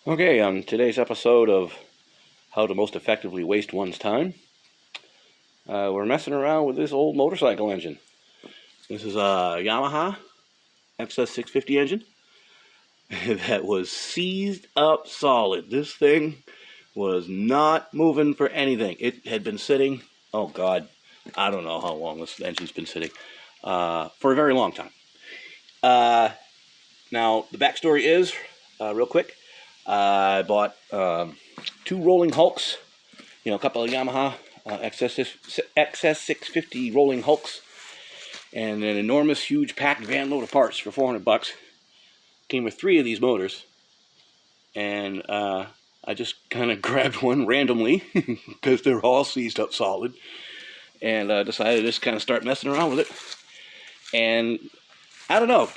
Okay, on today's episode of How to Most Effectively Waste One's Time, we're messing around with this old motorcycle engine. This is a Yamaha XS 650 engine that was seized up solid. This thing was not moving for anything. It had been sitting, oh God, I don't know how long this engine's been sitting, for a very long time. Now, the backstory is, real quick, I bought 2 rolling hulks, a couple of Yamaha XS 650 rolling hulks, and an enormous, huge packed van load of parts for $400. Came with 3 of these motors, and I just kind of grabbed one randomly because they're all seized up solid, and decided to just kind of start messing around with it. And I don't know,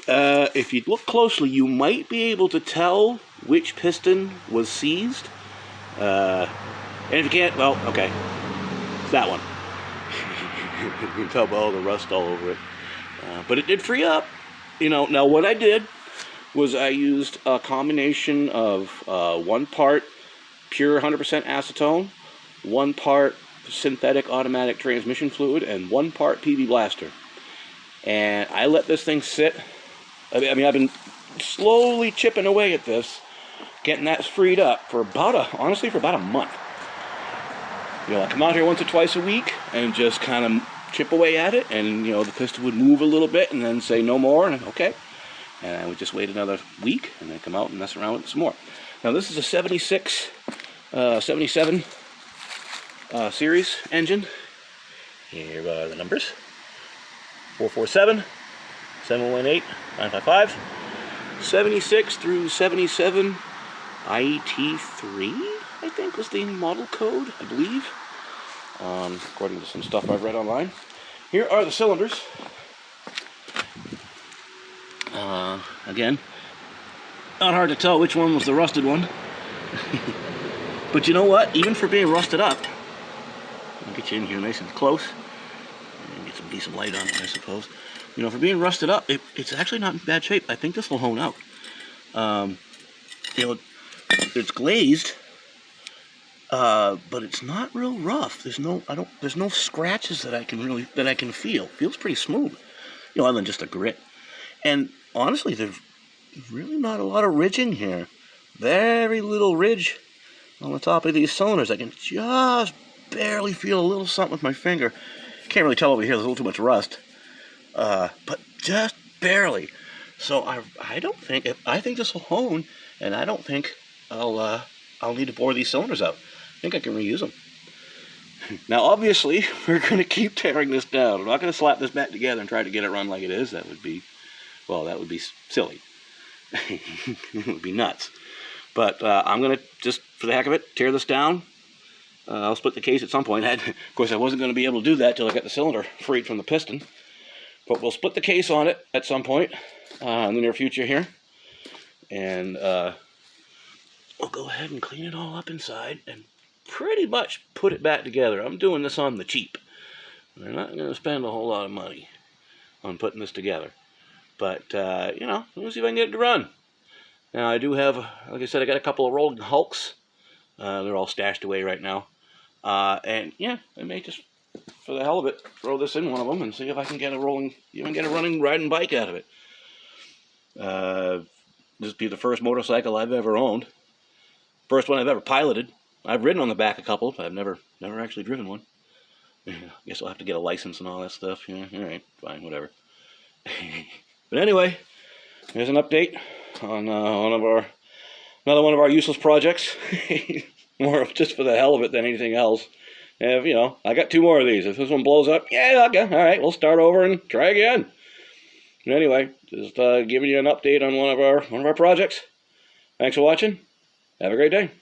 if you look closely, you might be able to tell which piston was seized. And if you can't, well, okay, it's that one. You can tell by all the rust all over it. But it did free up. Now what I did was I used a combination of 1 part pure 100% acetone, 1 part synthetic automatic transmission fluid, and 1 part PB Blaster. And I let this thing sit. I mean, I've been slowly chipping away at this, getting that freed up for honestly, for about a month. I come out here once or twice a week and just kind of chip away at it, and the piston would move a little bit and then say no more, and okay. And I would just wait another week and then come out and mess around with it some more. Now this is a 77 series engine. Here are the numbers. 447, 718, 955, 76 through 77, IT3, I think was the model code, I believe, according to some stuff I've read online. Here are the cylinders. Again, not hard to tell which one was the rusted one. But you know what? Even for being rusted up, I'll get you in here nice and close. Get some decent light on it, I suppose. For being rusted up, it's actually not in bad shape. I think this will hone out. It's glazed, but it's not real rough. There's no scratches that I can feel. It feels pretty smooth, other than just a grit. And honestly, there's really not a lot of ridging here. Very little ridge on the top of these cylinders. I can just barely feel a little something with my finger. Can't really tell over here, there's a little too much rust, but just barely. So I think this will hone, and I don't think I'll need to bore these cylinders out. I think I can reuse them. Now obviously we're going to keep tearing this down. I'm not going to slap this back together and try to get it run like it is. That would be silly. It would be nuts. But I'm going to, just for the heck of it, tear this down. I'll split the case at some point. Of course, I wasn't going to be able to do that till I got the cylinder freed from the piston. But we'll split the case on it at some point in the near future here. And we'll go ahead and clean it all up inside and pretty much put it back together. I'm doing this on the cheap. I'm not going to spend a whole lot of money on putting this together. But, we'll see if I can get it to run. Now, I do have, like I said, I got a couple of rolling hulks. They're all stashed away right now. And yeah, I may just, for the hell of it, throw this in one of them and see if I can get a running riding bike out of it. This will be the first motorcycle I've ever owned. First one I've ever piloted. I've ridden on the back a couple, but I've never actually driven one. I guess I'll have to get a license and all that stuff. Yeah, all right, fine, whatever. But anyway, here's an update on another one of our useless projects. More of just for the hell of it than anything else. And I got 2 more of these. If this one blows up, yeah, okay, all right, we'll start over and try again. But anyway, just giving you an update on one of our projects. Thanks for watching. Have a great day.